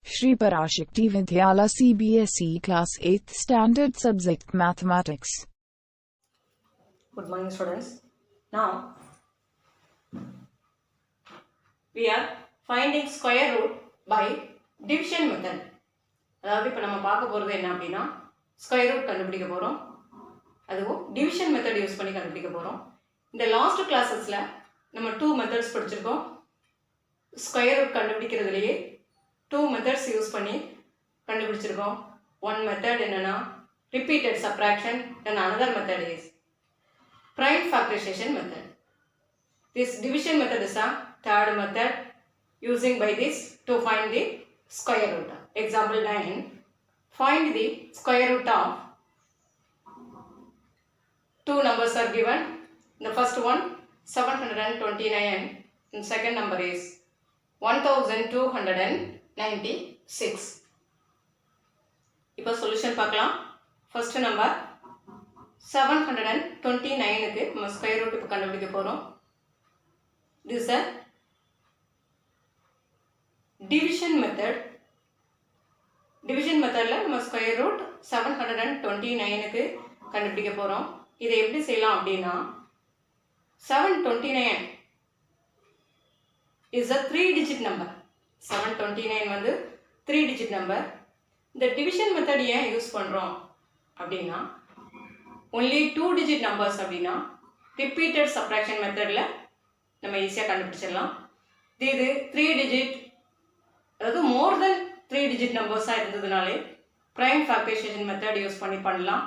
Shri Parashakti Vidyala CBSE Class 8th Standard Subject Mathematics. Good morning students. Now we are finding square root by division method. அதாவது இப்போ நம்ம பார்க்க போகிறது என்ன அப்படின்னா ஸ்கொயர் ரூட் கண்டுபிடிக்க போகிறோம். அதுவும் டிவிஷன் மெத்தட் யூஸ் பண்ணி கண்டுபிடிக்க போகிறோம். இந்த லாஸ்ட் கிளாஸஸில் நம்ம 2 மெத்தட்ஸ் படிச்சிருக்கோம். ஸ்கொயர் ரூட் கண்டுபிடிக்கிறதுலையே 2 மெத்தட்ஸ் யூஸ் பண்ணி கண்டுபிடிச்சிருக்கோம். ஒன் மெத்தட் என்னன்னா repeated subtraction, and another method is prime factorization method. This division method is a third method using by this to find the square root. Example 9. Find the square root of 2 numbers are given. The first one 729 and second number is 1296. இப்போ solution பார்க்கலாம். First number 729க்கு நம்ம square root இப்போ கண்டுபிடிக்க போகிறோம். This a division method. Division மெத்தடில் நம்ம square root 729க்கு கண்டுபிடிக்க போகிறோம். இதை எப்படி செய்யலாம் அப்படின்னா 729 is a 3-digit number. 729 வந்து 3-digit number. இந்த division method ஏன் யூஸ் பண்ணுறோம் அப்படின்னா only 2-digit numbers அப்படின்னா repeated subtraction மெத்தடில் நம்ம ஈஸியாக கண்டுபிடிச்சிடலாம். இது 3-digit, அதாவது மோர் தென் 3-digit நம்பர்ஸாக இருந்ததுனாலே prime factorization method use பண்ணலாம்.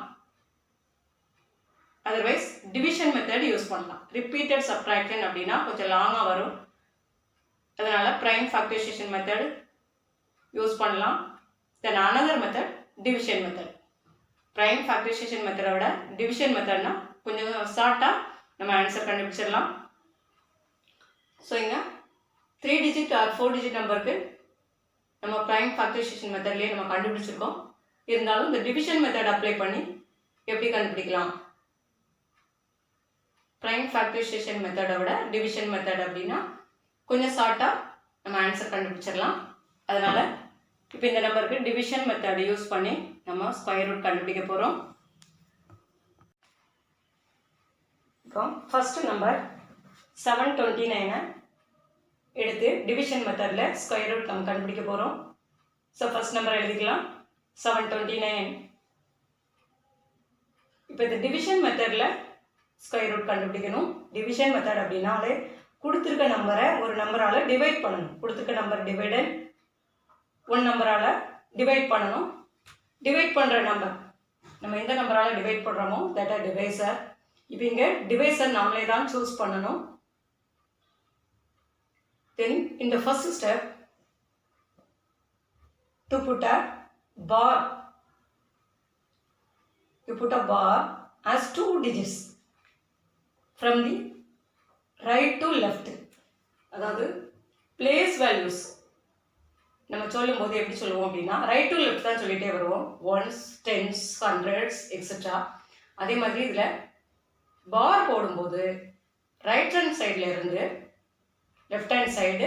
அதர்வைஸ் டிவிஷன் மெத்தட் யூஸ் பண்ணலாம். repeated subtraction அப்படின்னா கொஞ்சம் லாங்காக வரும், அதனால் prime factorization method யூஸ் பண்ணலாம். then another method division method. prime factorization method விட division methodனா கொஞ்சம் ஷார்ட்டாக நம்ம ஆன்சர் கண்டுபிடிச்சிடலாம். ஸோ இங்கே 3-digit or 4-digit நம்பருக்கு நம்ம prime factorization மெத்தட்லேயே நம்ம கண்டுபிடிச்சிருக்கோம். இருந்தாலும் இந்த division method அப்ளை பண்ணி எப்படி கண்டுபிடிக்கலாம்? prime factorization மெத்தடை விட division method அப்படின்னா கொஞ்சம் ஷார்ட்டாக நம்ம ஆன்சர் கண்டுபிடிச்சிடலாம். அதனால் இப்போ இந்த நம்பருக்கு டிவிஷன் மெத்தட் யூஸ் பண்ணி நம்ம ஸ்கொயர் ரூட் கண்டுபிடிக்க போகிறோம். இப்போ ஃபர்ஸ்ட் நம்பர் 729 எடுத்து டிவிஷன் மெத்தடில் ஸ்கொயர் ரூட் நம்ம கண்டுபிடிக்க போகிறோம். ஸோ ஃபர்ஸ்ட் நம்பர் எழுதிக்கலாம் 729. இப்போ இந்த டிவிஷன் மெத்தடில் ஸ்கொயர் ரூட் கண்டுபிடிக்கணும். டிவிஷன் மெத்தட் அப்படின்னாலே கொடுத்துருக்க நம்பரை ஒரு நம்பரால் டிவைட் பண்ணணும். கொடுத்துருக்க நம்பர் டிவைடட் ஒன் நம்பரால் டிவைட் பண்ணணும். டிவைட் பண்ணுற நம்பர் நம்ம எந்த நம்பரால் டிவைட் பண்ணுறோமோ தட் ஆர் டிவைசர். இப்போ இங்கே டிவைசர் நம்மளே தான் சூஸ் பண்ணணும். தென் in the first step to put a bar, you put a bar as 2 digits from the right to left. அதாவது பிளேஸ் வேல்யூஸ் நம்ம சொல்லும் போது எப்படி சொல்லுவோம் அப்படின்னா ரைட் டு லெஃப்ட் தான் சொல்லிகிட்டே வருவோம். 1s, 10s, 100s etcetera. அதே மாதிரி இதில் பார் போடும்போது ரைட் ஹேண்ட் சைடில் இருந்து லெஃப்ட் ஹேண்ட் சைடு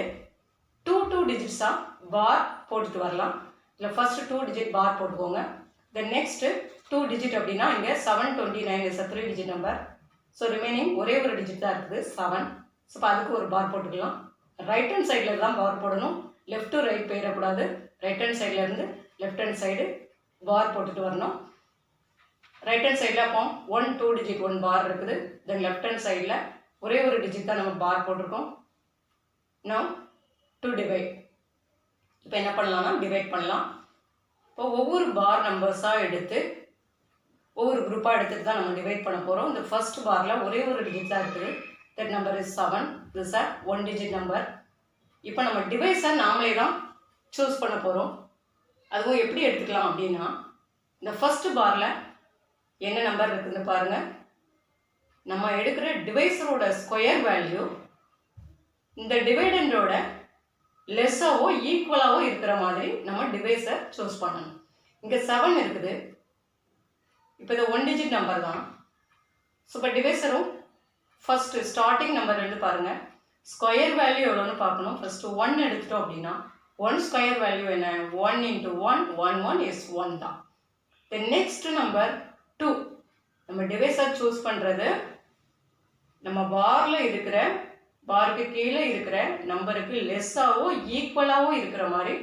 2 டிஜிட்ஸாக பார் போட்டுட்டு வரலாம். இதில் ஃபர்ஸ்ட் 2 டிஜிட் பார் போட்டுக்கோங்க. தென் நெக்ஸ்ட்டு 2 டிஜிட் அப்படின்னா இங்கே 729 is 3-digit number. So remaining ஒரே ஒரு டிஜிட் தான் இருக்குது 7. ஸோ இப்போ அதுக்கு ஒரு பார் போட்டுக்கலாம். ரைட் ஹேண்ட் சைடில் தான் பார் போடணும், லெஃப்ட் டு ரைட் போயிடக்கூடாது. ரைட் ஹேண்ட் சைடில் இருந்து லெஃப்ட் ஹேண்ட் சைடு பார் போட்டுட்டு வரணும். ரைட் ஹேண்ட் சைடில் அப்போ 2 டிஜிட் 1 பார் இருக்குது. தென் லெஃப்ட் ஹேண்ட் சைடில் ஒரே ஒரு டிஜிட் தான் நம்ம பார் போட்டிருக்கோம். Now to divide. இப்போ என்ன பண்ணலாம்னா டிவைட் பண்ணலாம். இப்போ ஒவ்வொரு பார் நம்பர்ஸாக எடுத்து ஒவ்வொரு குரூப்பாக எடுத்துட்டு தான் நம்ம டிவைட் பண்ண போகிறோம். இந்த ஃபர்ஸ்ட் பாரில் ஒரே ஒரு டிஜிட் தான் இருக்குது. That number is 7. This are 1-digit number. இப்போ நம்ம டிவைஸை நாமளே தான் சூஸ் பண்ண போகிறோம். அதுவும் எப்படி எடுத்துக்கலாம் அப்படின்னா இந்த ஃபர்ஸ்ட் பாரில் என்ன நம்பர் இருக்குதுன்னு பாருங்கள். நம்ம எடுக்கிற டிவைஸரோட ஸ்கொயர் வேல்யூ இந்த டிவைடண்டோட லெஸ்ஸாவோ ஈக்குவலாவோ இருக்கிற மாதிரி நம்ம டிவைஸை சூஸ் பண்ணணும். இங்கே 7 இருக்குது. இப்போ இது 1-digit நம்பர் தான். ஸோ இப்போ டிவைஸரும் ஃபர்ஸ்ட் ஸ்டார்டிங் நம்பர் பாருங்கள். ஸ்கொயர் வேல்யூ எவ்வளோன்னு பார்க்கணும். ஃபர்ஸ்ட் 1 எடுத்துட்டோம் அப்படின்னா 1 ஸ்கொயர் வேல்யூ என்ன 1 into 1 1 1 is 1 தான். The next number 2 நம்ம டிவைசர் சூஸ் பண்ணுறது நம்ம பாரில் இருக்கிற பாருக்கு கீழே இருக்கிற நம்பருக்கு லெஸ்ஸாவோ ஈக்குவலாகவோ இருக்கிற மாதிரி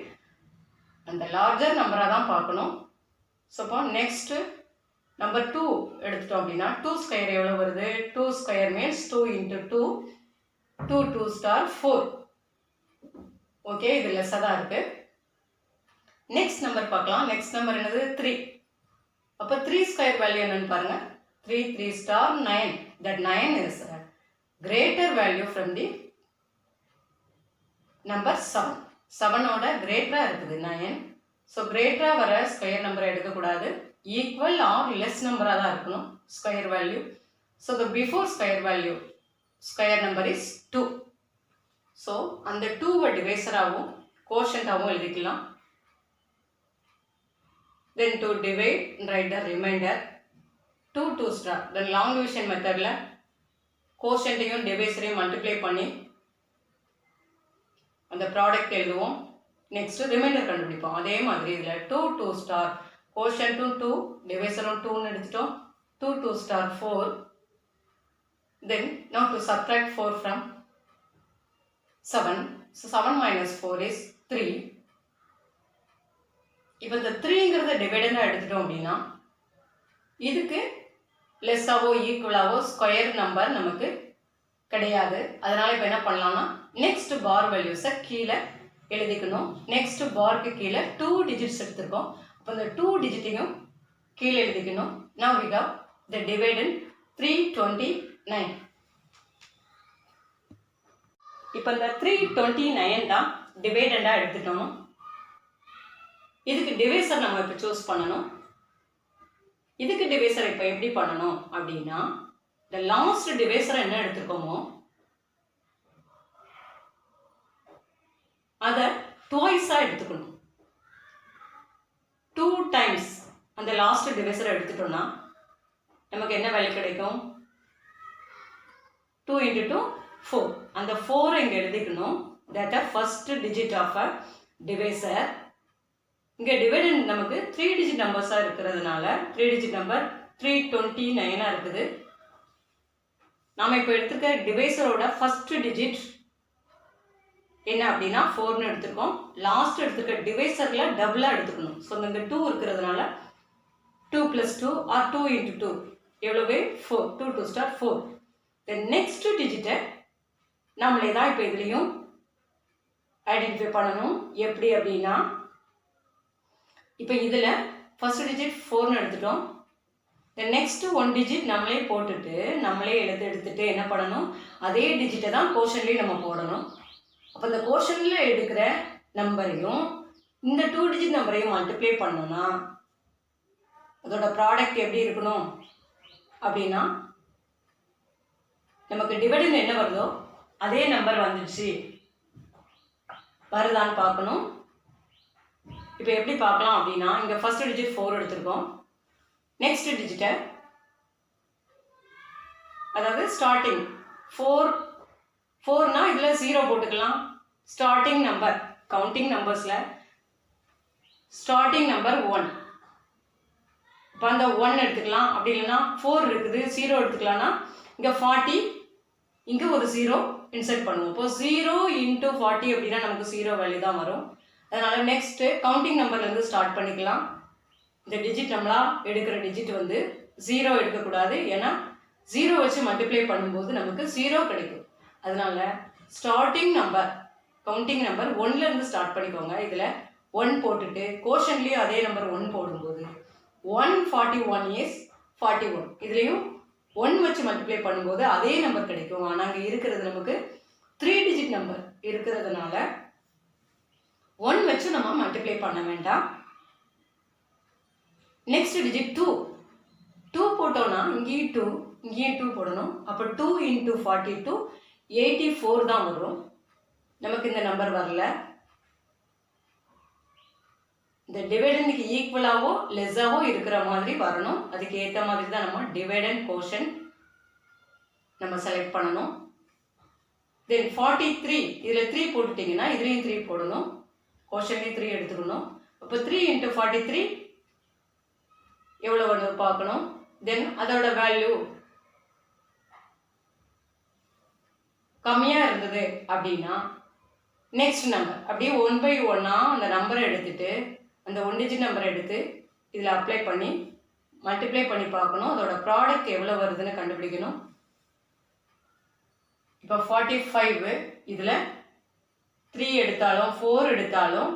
அந்த லார்ஜர் நம்பராக தான் பார்க்கணும். ஸோ அப்போ நெக்ஸ்ட்டு நம்பர் 2 எடுத்துட்டோம் அப்படின்னா 2 ஸ்கொயர் எவ்வளோ வருது 2 square means 2 into 2 2 2 star 4. Okay, இது லெஸ்ஸாக தான் இருக்குது. நெக்ஸ்ட் நம்பர் பார்க்கலாம். நெக்ஸ்ட் நம்பர் என்னது 3. அப்போ 3 ஸ்கொயர் வேல்யூ என்னன்னு பாருங்கள் 3 3 star 9. That 9 is a greater value from the number 7. 7ஓட கிரேட்டராக இருக்குது 9. ஸோ கிரேட்டராக வர ஸ்கொயர் நம்பரை எடுக்கக்கூடாது, ஈக்குவல் ஆர் லெஸ் நம்பராக தான் இருக்கணும் square value. So the before square value square number is 2. So அந்த 2வை டிவைசராகவும் கோஷன்டாகவும் எழுதிக்கலாம். Then to divide, write the remainder 2 2 star. Then long division methodல கோஷன்ட்டையும் டிவைசரையும் மல்டிப்ளை பண்ணி அந்த ப்ராடக்ட் எழுதுவோம். நெக்ஸ்ட் ரிமைண்டர் கண்டுபிடிப்போம். அதே மாதிரி இதில் 2 2 star கோஷன்ட்டும் 2 டிவைசரும் 2ன்னு எடுத்துட்டோம். 2 2 star 4. Then now to subtract 4 from 7. So 7 minus 4 is 3. இப்போ இந்த 3ங்கிறத டிவைடண்டாக எடுத்துட்டோம் அப்படின்னா இதுக்கு லெஸ்ஸாவோ ஈக்குவலாவோ ஸ்கொயர் நம்பர் நமக்கு கிடையாது. அதனால் இப்போ என்ன பண்ணலாம்னா நெக்ஸ்ட் பார் வேல்யூஸை கீழே எழுதிக்கணும். நெக்ஸ்ட் பாருக்கு கீழே 2 டிஜிட்ஸ் எடுத்துருக்கோம். அப்போ இந்த 2 டிஜிட்டையும் கீழே எழுதிக்கணும். Now we have the dividend 329. இப்போ இந்த 329 தான் டிவைடண்டாக எடுத்துட்டோம். இதுக்கு டிவைசர் நம்ம இப்போ சூஸ் பண்ணணும். இதுக்கு டிவைசர் இப்போ எப்படி பண்ணணும் அப்படின்னா இந்த லாஸ்ட் டிவைசர் என்ன எடுத்துக்கோமோ அதை ட்வைஸாக எடுத்துக்கணும். 2 times அந்த லாஸ்ட் டிவைசரை எடுத்துட்டோம்னா நமக்கு என்ன வேல்யூ கிடைக்கும் 2 into 2 4. அந்த 4 இங்கே எழுதிக்கணும். That a first digit of a divisor. இங்கே டிவைடண்ட் நமக்கு 3 டிஜிட் நம்பர்ஸாக இருக்கிறதுனால 3 டிஜிட் நம்பர் 329 இருக்குது. நாம் இப்போ எடுத்துக்க டிவைசரோட ஃபர்ஸ்ட் டிஜிட் என்ன அப்படின்னா 4ன்னு எடுத்துருக்கோம். லாஸ்ட் எடுத்துக்க டிவைசரில் டபுளாக எடுத்துக்கணும். ஸோ இங்கே 2 இருக்கிறதுனால 2 + 2 ஆர் 2 into 2 எவ்வளவு 4. 2 2 star 4. தென் நெக்ஸ்ட் டிஜிட்டை நம்மளே தான் இப்போ இதுலேயும் ஐடென்டிஃபை பண்ணணும். எப்படி அப்படின்னா இப்போ இதில் ஃபர்ஸ்ட் டிஜிட் 4ன்னு எடுத்துட்டோம். தென் நெக்ஸ்ட் 1 டிஜிட் நம்மளே போட்டுட்டு நம்மளே எடுத்துட்டு என்ன பண்ணணும் அதே டிஜிட்டை தான் கோஷன்லேயும் நம்ம போடணும். அப்போ இந்த கோஷனில் எடுக்கிற நம்பரையும் இந்த 2 டிஜிட் நம்பரையும் மல்டிப்ளை பண்ணோன்னா அதோட ப்ராடக்ட் எப்படி இருக்கணும் அப்படின்னா நமக்கு டிவைடண்ட் என்ன வருதோ அதே நம்பர் வந்துடுச்சு வருதான்னு பார்க்கணும். இப்போ எப்படி பார்க்கலாம் அப்படின்னா இங்கே ஃபர்ஸ்ட் டிஜிட் 4 எடுத்துருக்கோம். நெக்ஸ்ட் டிஜிட்டை அதாவது ஸ்டார்டிங் 4னா இதில் 0 போட்டுக்கலாம். ஸ்டார்டிங் நம்பர் கவுண்டிங் நம்பர்ஸில் ஸ்டார்டிங் நம்பர் 1. இப்போ அந்த 1 எடுத்துக்கலாம். அப்படி இல்லைன்னா 4 இருக்குது 0 எடுத்துக்கலாம்னா இங்கே 40 இங்கே ஒரு 0 இன்சர்ட் பண்ணுவோம். இப்போ 0 into 40 அப்படின்னா நமக்கு 0 வேல்யூ தான் வரும். அதனால் நெக்ஸ்ட்டு கவுண்டிங் நம்பர்லேருந்து ஸ்டார்ட் பண்ணிக்கலாம். இந்த டிஜிட் நம்மளா எடுக்கிற டிஜிட் வந்து 0 எடுக்கக்கூடாது. ஏன்னா 0 வச்சு மல்டிப்ளை பண்ணும்போது நமக்கு 0 கிடைக்கும். அதனால் ஸ்டார்டிங் நம்பர் கவுண்டிங் நம்பர் 1லேருந்து ஸ்டார்ட் பண்ணிக்கோங்க. இதில் 1 போட்டுட்டு கோஷன்லேயும் அதே நம்பர் 1 போடும்போது 141 is 41. இதுலேயும் 1 வச்சு மல்டிப்ளை பண்ணும்போது அதே நம்பர் கிடைக்கும். ஆனால் அங்கே இருக்கிறது நமக்கு 3 டிஜிட் நம்பர் இருக்கிறதுனால 1 வச்சு நம்ம மல்டிப்ளை பண்ண வேண்டாம். நெக்ஸ்ட் டிஜிட் 2 போட்டோம்னா இங்கேயும் 2 போடணும். அப்போ 2 into 42 84 தான் வரும். நமக்கு இந்த நம்பர் வரல. இந்த டிவைடனுக்கு ஈக்குவலாவோ லெஸ்ஸாவோ இருக்கிற மாதிரி வரணும். அதுக்கு ஏற்ற மாதிரி தான் நம்ம டிவைடன் கோஷன் நம்ம செலக்ட் பண்ணணும். தென் 43 இதில் 3 போட்டுட்டிங்கன்னா இதுலேயும் 3 போடணும். கோஷன்லேயும் 3 எடுத்துக்கணும். அப்போ 3 × 43 எவ்வளோ வருது பார்க்கணும். தென் அதோட வேல்யூ கம்மியாக இருந்தது அப்படின்னா நெக்ஸ்ட் நம்பர் அப்படியே 1 by 1 அந்த நம்பரை எடுத்துட்டு அந்த 1 digit நம்பரை எடுத்து இதில் அப்ளை பண்ணி மல்டிப்ளை பண்ணி பார்க்கணும். அதோட ப்ராடக்ட் எவ்வளோ வருதுன்னு கண்டுபிடிக்கணும். இப்போ 45 இதில் 3 எடுத்தாலும் 4 எடுத்தாலும்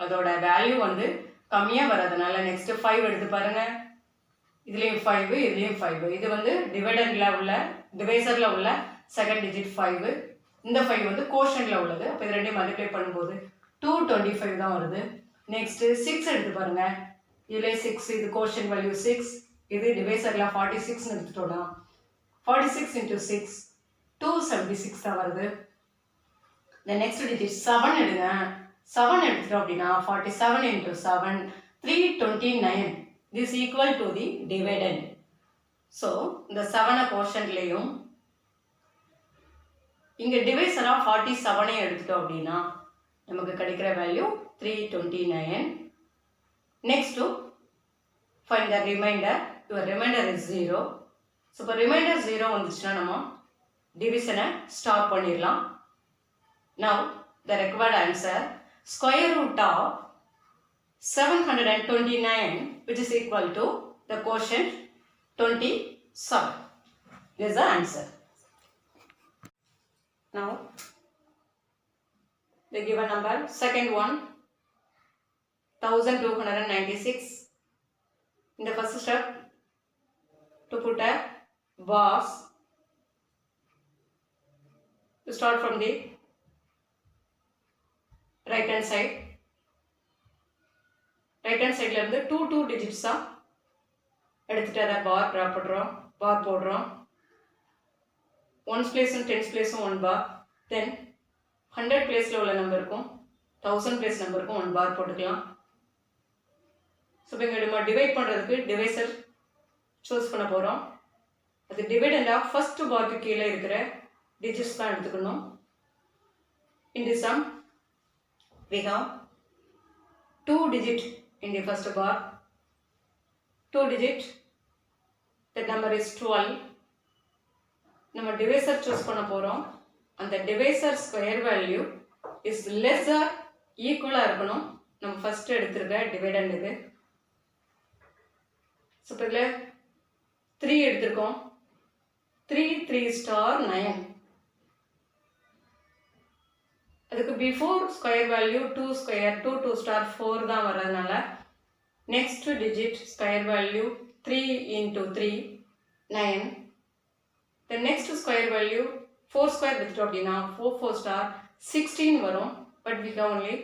அதோட வேல்யூ வந்து கம்மியாக வர்றதுனால நெக்ஸ்ட்டு 5 எடுத்து பாருங்கள். இதுலேயும் 5 இதுலேயும் 5. இது வந்து டிவைசரில் உள்ள செகண்ட் டிஜிட் 5. இந்த 5 வந்து கோஷனில் உள்ளது. அப்போ இது ரெண்டையும் மல்டிப்ளை பண்ணும்போது 225 தான் வருது. நெக்ஸ்ட்டு 6 எடுத்து பாருங்கள். இதில் 6 இது கோஷன் வேல்யூ 6. இது டிவைசரில் 46ன்னு எடுத்துட்டோம்னா 46 × 6 276 தான் வருது. இந்த நெக்ஸ்ட் டிஜிட் 7 எடுங்க. 7 எடுத்துட்டோம் அப்படின்னா 47 × 7 329. This equal to the dividend. So இந்த 7 கோஷன்லேயும் இங்கே டிவைசராக 47 எடுத்துட்டோம் அப்படின்னா நமக்கு கிடைக்கிற value 329. Next to find the reminder. Your reminder is 0. So இப்போ ரிமைண்டர் 0 வந்துச்சுன்னா நம்ம டிவிஷனை ஸ்டாப் பண்ணிடலாம். Now the required answer, square root of 729, which is equal to the quotient 27. This is the answer. Now the given number, second one 1296. In the first step, to put a bars, to start from the right hand side. Right hand side இருந்து 2 digits எடுத்துட்டு அதை பார் draw பண்ணுறோம். பார் போடுறோம். 1s பிளேஸும் 10s பிளேஸும் 1 பார். தென் 100 பிளேஸில் உள்ள நம்பருக்கும் 1000 place நம்பருக்கும் 1 பார் போட்டுக்கலாம். ஸோ இப்போ இங்கே நம்ம டிவைட் பண்ணுறதுக்கு டிவைசர் சூஸ் பண்ண போகிறோம். அது டிவைடண்டாக ஃபர்ஸ்ட் பார்க்கு கீழே இருக்கிற டிஜிட்ஸ் தான் எடுத்துக்கணும். In this sum, we have 2 digit in the first bar. 2 digit, that number is 12. நம்ம divisor choose பண்ண போறோம். அந்த divisor square value is less or equal இருக்கணும். நம்ம first எடுத்துருக்க dividend. ஸோ இப்போ இதில் 3 எடுத்திருக்கோம். 3 3 star 9. அதுக்கு before square value 2 square 2 2 star 4 தான் வர்றதுனால next digit square value 3 × 3 9. The next square value 4 square எடுத்துட்டோம் அப்படின்னா 4 4 ஸ்டார் 16 வரும். பட் வி ஹவ் ஒன்லி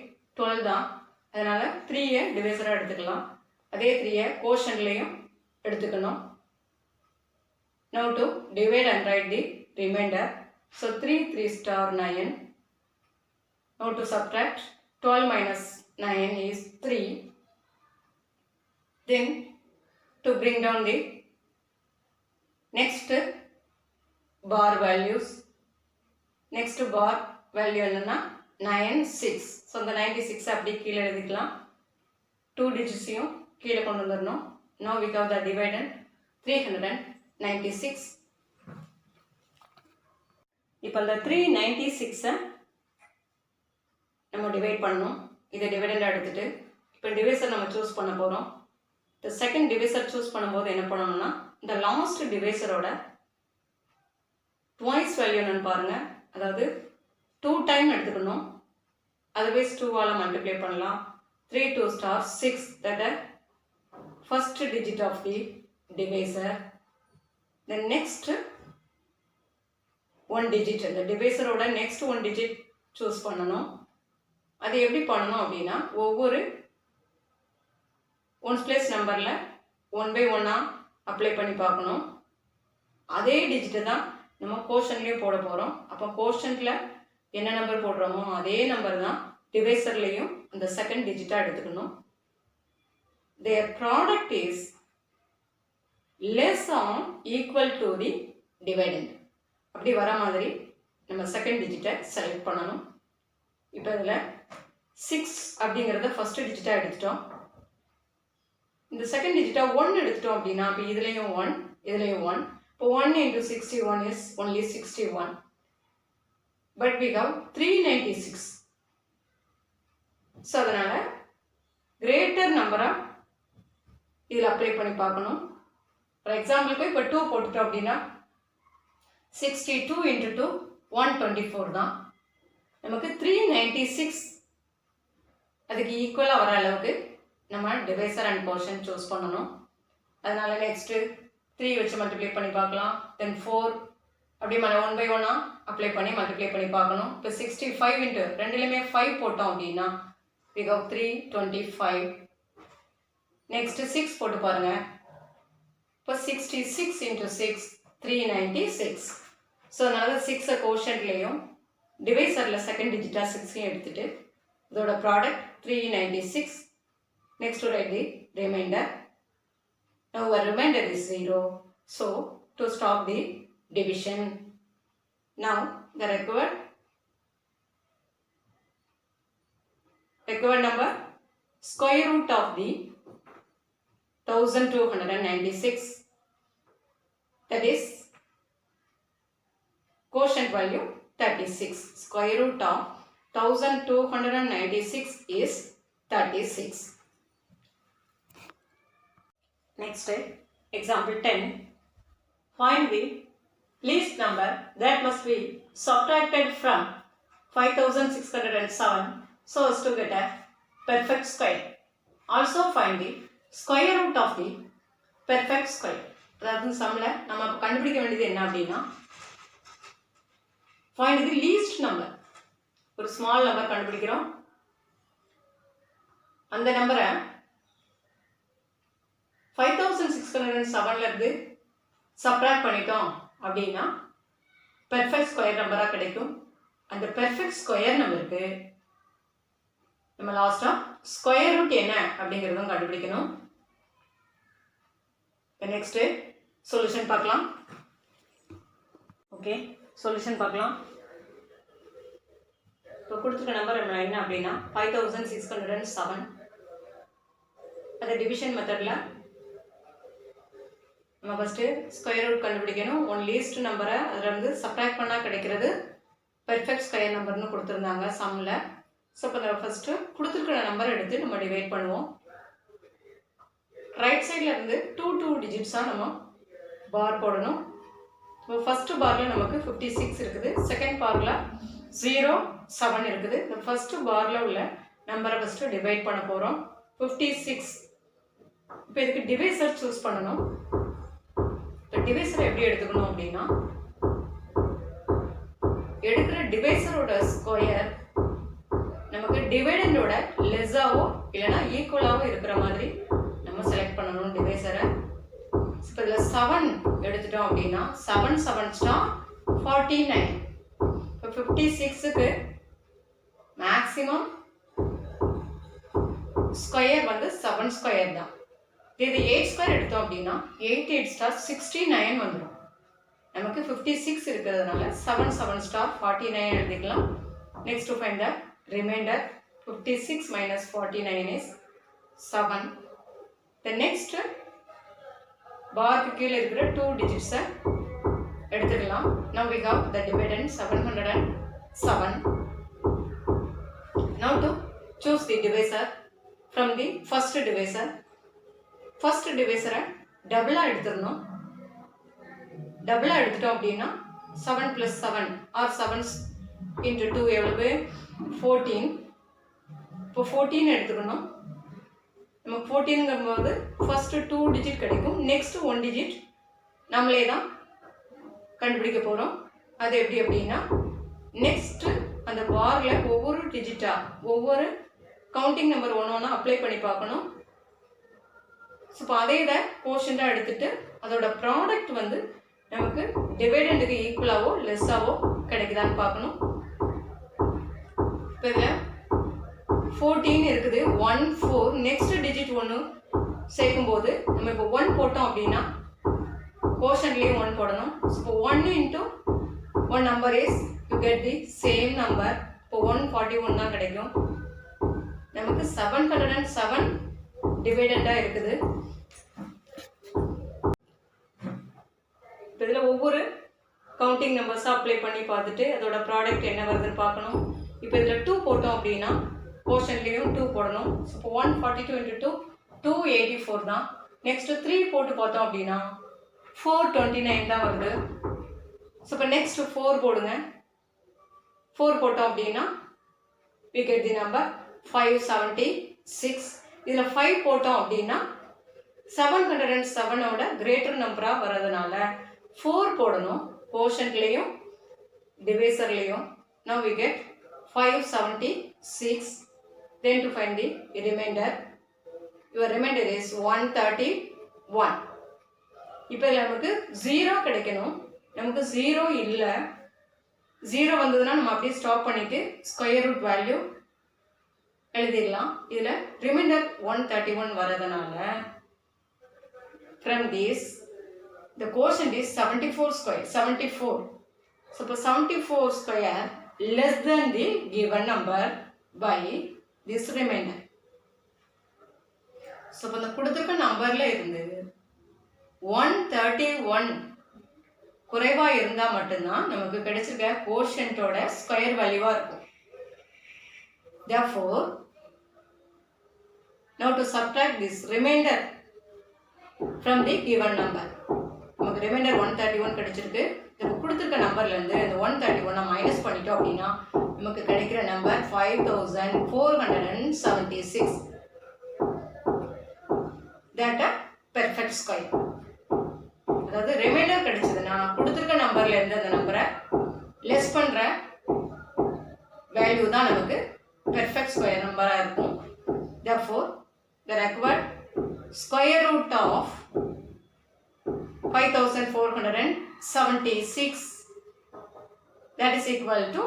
12 தான். அதனால் 3 டிவைசராக எடுத்துக்கலாம். அதே 3 கோஷன்லேயும் எடுத்துக்கணும். Now to divide and write the remainder. So 3 3 star 9. Now to subtract, 12 minus 9 is 3. Then to bring down the next bar values. Next bar value என்னன்னா 96. So the 96 அப்படி கீழே எழுதிக்கலாம். 2 digitsையும் கீழே கொண்டு வந்துடணும். Now we have the dividend 396. இப்போ அந்த 396 நம்ம டிவைட் பண்ணணும். இதை டிவைடண்டாக எடுத்துகிட்டு இப்போ டிவைசர் நம்ம சூஸ் பண்ண போகிறோம். இந்த செகண்ட் டிவைசர் சூஸ் பண்ணும்போது என்ன பண்ணணும்னா இந்த லாஸ்ட் டிவைசரோட ட்வைஸ் வேல்யூ என்னன்னு பாருங்கள். அதாவது 2 டைம் எடுத்துக்கணும். அதர்வைஸ் 2ஆல் மல்டிப்ளை பண்ணலாம். 3 2 star 6, that first digit of the divisor. Then next 1 digit, இந்த டிவைசரோட நெக்ஸ்ட் 1 டிஜிட் சூஸ் பண்ணணும். அது எப்படி பண்ணணும் அப்படின்னா ஒவ்வொரு 1s பிளேஸ் நம்பரில் 1 by 1 அப்ளை பண்ணி பார்க்கணும். அதே டிஜிட்டை தான் நம்ம கோஷன்லேயும் போட போகிறோம். அப்போ கோஷனில் என்ன நம்பர் போடுறோமோ அதே நம்பர் தான் டிவைசர்லேயும் அந்த செகண்ட் டிஜிட்டாக எடுத்துக்கணும். their product is less or equal to the dividend. அப்படி வர மாதிரி நம்ம செகண்ட் டிஜிட்டை செலக்ட் பண்ணணும். இப்போ இதில் 6 அப்படிங்கிறத ஃபஸ்ட்டு டிஜிட்டாக எடுத்துட்டோம். இந்த செகண்ட் டிஜிட்டாக 1 எடுத்துட்டோம் அப்படின்னா இப்போ இதுலேயும் 1 இதுலேயும் 1. இப்போ 1 into 61 is only 61. But we have 396. So அதனால் கிரேட்டர் நம்பராக இதில் அப்ளை பண்ணி பார்க்கணும். ஃபார் எக்ஸாம்பிளுக்கு இப்போ 2 போட்டுட்டோம் அப்படின்னா 62 into 2 124 தான். நமக்கு 396 அதுக்கு ஈக்குவலாக வர அளவுக்கு நம்ம டிவைசர் அண்ட் கோஷன் சூஸ் பண்ணணும். அதனால நெக்ஸ்ட்டு 3 வச்சு மல்டிப்ளை பண்ணி பார்க்கலாம். தென் 4 அப்படியே 1 by 1 அப்ளை பண்ணி மல்டிப்ளை பண்ணி பார்க்கணும். இப்போ 65 into ரெண்டுலேயுமே 5 போட்டோம் அப்படின்னா we have 325. நெக்ஸ்ட்டு 6 போட்டு பாருங்கள். இப்போ 66 into 6 396. ஸோ அதனால 6 கோஷன்ட்லேயும் டிவைசரில் செகண்ட் டிஜிட்டாக 6 எடுத்துகிட்டு இதோட product 396. Next to write the remainder. Now our remainder is 0. So to stop the division. Now the required number square root of the 1296. That is quotient value 36. Square root of 1296 is 36. Next, example 10. Find the least number that must be subtracted from 5607 so as to get a perfect square. Also find the square root of the perfect square. அதாவது சம்மில் நம்ம கண்டுபிடிக்க வேண்டியது என்ன அப்படின்னா find the least number. ஒரு small number கண்டுபிடிக்கிறோம். அந்த நம்பரை 5607 இருந்து சப்ராக்ட் பண்ணிட்டோம் அப்படின்னா பெர்ஃபெக்ட் ஸ்கொயர் நம்பராக கிடைக்கும். அந்த பெர்ஃபெக்ட் ஸ்கொயர் நம்பருக்கு நம்ம லாஸ்ட்டாக ஸ்கொயர் ரூட் என்ன அப்படிங்கிறதும் கண்டுபிடிக்கணும். நெக்ஸ்ட்டு சொல்யூஷன் பார்க்கலாம். ஓகே, சொல்யூஷன் பார்க்கலாம். இப்போ கொடுத்துருக்க நம்பர் நம்ம என்ன அப்படின்னா 5607. அந்த டிவிஷன் மெத்தடில் நம்ம ஃபஸ்ட்டு ஸ்கொயர் ரூட் கண்டுபிடிக்கணும். ஒன் லீஸ்ட் நம்பரை அதில் வந்து சப்ராக்ட் பண்ணால் கிடைக்கிறது பெர்ஃபெக்ட் ஸ்கொயர் நம்பர்னு கொடுத்துருந்தாங்க சம்மில். ஸோ இப்போ நம்ம ஃபஸ்ட்டு கொடுத்துருக்கிற நம்பரை எடுத்து நம்ம டிவைட் பண்ணுவோம். ரைட் சைடில் இருந்து 2 டிஜிட்ஸாக நம்ம பார் போடணும். இப்போ ஃபஸ்ட்டு பாரில் நமக்கு 56 இருக்குது, செகண்ட் பாரில் 0 7 இருக்குது. இந்த ஃபஸ்ட்டு பாரில் உள்ள நம்பரை ஃபஸ்ட்டு டிவைட் பண்ண போகிறோம். 56. இப்போ இதுக்கு டிவைசர் சூஸ் பண்ணணும். இப்போ டிவைசரை எப்படி எடுத்துக்கணும் அப்படின்னா எடுக்கிற டிவைசரோட ஸ்கொயர் நமக்கு டிவைடண்டோட லெஸ்ஸாவோ இல்லைனா ஈக்குவலாவோ இருக்கிற மாதிரி நம்ம செலக்ட் பண்ணணும் டிவைசரை. இப்போ இதில் 7 எடுத்துட்டோம் அப்படின்னா 7 7 ஸ்டார் 49. இப்போ 56க்கு மேக்ஸிமம் ஸ்கொயர் வந்து 7 ஸ்கொயர் தான். இது 8 ஸ்கொயர் எடுத்தோம் அப்படின்னா 8 8 ஸ்டார் 69 வந்துடும். நமக்கு 56 இருக்கிறதுனால 7 7 ஸ்டார் 49 எழுதிக்கலாம். Next to find the reminder 56 minus 49 is 7. The next பாருக்கு கீழே இருக்கிற 2 டிஜிட்ஸை எடுத்துக்கலாம். Now we have the dividend 707. Now to choose the divisor from the first divisor. First divisor டபுளாக எடுத்துடணும். டபுளாக எடுத்துட்டோம் அப்படின்னா 7 plus 7 or 7 into 2 எவ்வளவு 14. இப்போ 14 எடுத்துக்கணும். நமக்கு 14ங்கும்போது ஃபஸ்ட்டு 2 டிஜிட் கிடைக்கும். நெக்ஸ்ட்டு 1 டிஜிட் நம்மளே தான் கண்டுபிடிக்க போகிறோம். அது எப்படி அப்படின்னா நெக்ஸ்ட்டு அந்த பாரில் ஒவ்வொரு டிஜிட்டாக ஒவ்வொரு கவுண்டிங் நம்பர் ஒன்று அப்ளை பண்ணி பார்க்கணும். ஸோ இப்போ அதே இதை போர்ஷனாக எடுத்துகிட்டு அதோட ப்ராடக்ட் வந்து நமக்கு டிவைடண்டுக்கு ஈக்குவலாகவோ லெஸ்ஸாவோ கிடைக்குதான்னு பார்க்கணும். இப்போ இதில் 14 இருக்குது, 1 4 நெக்ஸ்ட் டிஜிட் 1 சேர்க்கும்போது நம்ம இப்போ 1 போட்டோம் அப்படின்னா கோஷன்லேயும் 1 போடணும். இப்போ 1 into 1 number is you get the same number. இப்போ 141 தான் கிடைக்கும். நமக்கு 707 டிவைடண்டா இருக்குது. இப்போ இதில் ஒவ்வொரு கவுண்டிங் நம்பர்ஸாக அப்ளை பண்ணி பார்த்துட்டு அதோட ப்ராடக்ட் என்ன வருதுன்னு பார்க்கணும். இப்போ இதில் 2 போட்டோம் அப்படின்னா போர்ஷன்லேயும் 2 போடணும். இப்போ 142 × 2 284 தான். நெக்ஸ்ட்டு 3 போட்டு பார்த்தோம் அப்படின்னா 429 தான் வருது. ஸோ இப்போ நெக்ஸ்ட் 4 போடுங்க. 4 போட்டோம் அப்படின்னா we get the number 576. இதில் 5 போட்டோம் அப்படின்னா 707ஓட கிரேட்டர் நம்பராக வர்றதுனால 4 போடணும் போர்ஷன்லேயும் டிவைசர்லேயும். Now we get 576. Then to find the remainder, your remainder is 131. இப்போ இதில் நமக்கு 0 கிடைக்கணும். நமக்கு 0 இல்லை. 0 வந்ததுன்னா நம்ம அப்படியே ஸ்டாப் பண்ணிவிட்டு ஸ்கொயர் ரூட் வேல்யூ எழுதிடலாம். இதில் ரிமைண்டர் 131 வரதுனால from this the quotient is 74 square 74. So இப்போ 74 square less than the given number by this remainder. So இப்போ இந்த கொடுத்துருக்க நம்பரில் இருந்து 131 குறைவாக இருந்தால் மட்டும்தான் நமக்கு கிடைச்சிருக்க கோஷன்ட்டோட ஸ்கொயர் வேல்யூவாக இருக்கும். Therefore, now to subtract this remainder from the given number. நமக்கு ரிமைண்டர் 131 கிடைச்சிருக்கு. இதுக்கு கொடுத்துருக்க நம்பர்லேருந்து இந்த 131 மைனஸ் பண்ணிட்டோம் அப்படின்னா நமக்கு கிடைக்கிற number 5476. That a perfect square. அதாவது ரிமைண்டர் கிடைச்சதுன்னா கொடுத்துருக்க நம்பர்ல இருந்து அந்த நம்பரை லெஸ் பண்ற வேல்யூ தான் நமக்கு பெர்ஃபெக்ட் ஸ்கொயர் நம்பரா இருக்கும். Therefore, the required square root of 5476, that is equal to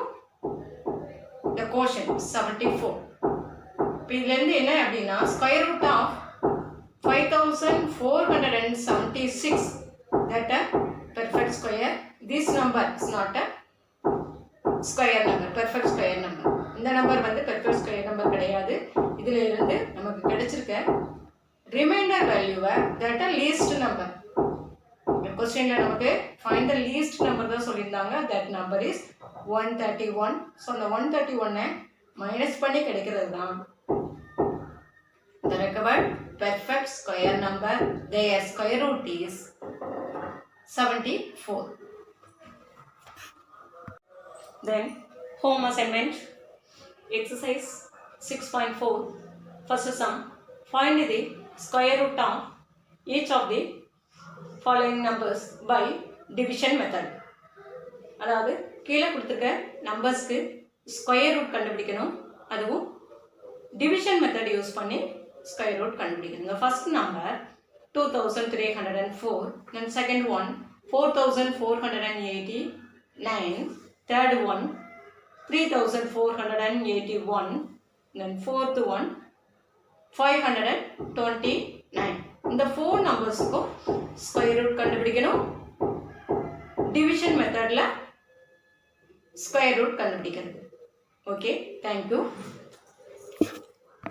the quotient 74. இப்போ இதுல இருந்து என்ன அப்படின்னா square root of 5476, that a perfect square. This number is not a square number, perfect square number. இந்த number வந்து perfect square number கிடையாது. இதுல இருந்து நமக்கு கிடைச்சிருக்க ரிமைண்டர் வேல்யூவை that a least number. இந்த क्वेश्चनல நமக்கு find the least number தான் சொல்லிருந்தாங்க. That number is 131. So அந்த 131 மைனஸ் பண்ணி கிடைக்கிறது தான் the required perfect square number. Their square root is 74. Then home assignment exercise 6.4. First sum, find the square root of each of the following numbers by division method. அதாவது கீழே கொடுத்துருக்க நம்பர்ஸ்க்கு square root கண்டுபிடிக்கணும். அதுவும் division method use பண்ணி square root கண்டுபிடிக்கணும். The first number 2304, then second one 4489, third one 3481, then fourth one 529. இந்த 4 நம்பர்ஸ்க்கும் square root கண்டுபிடிக்கணும். Division மெத்தடில் ஸ்கொயர் ரூட் கண்டுபிடிக்கிறது. Okay, thank you.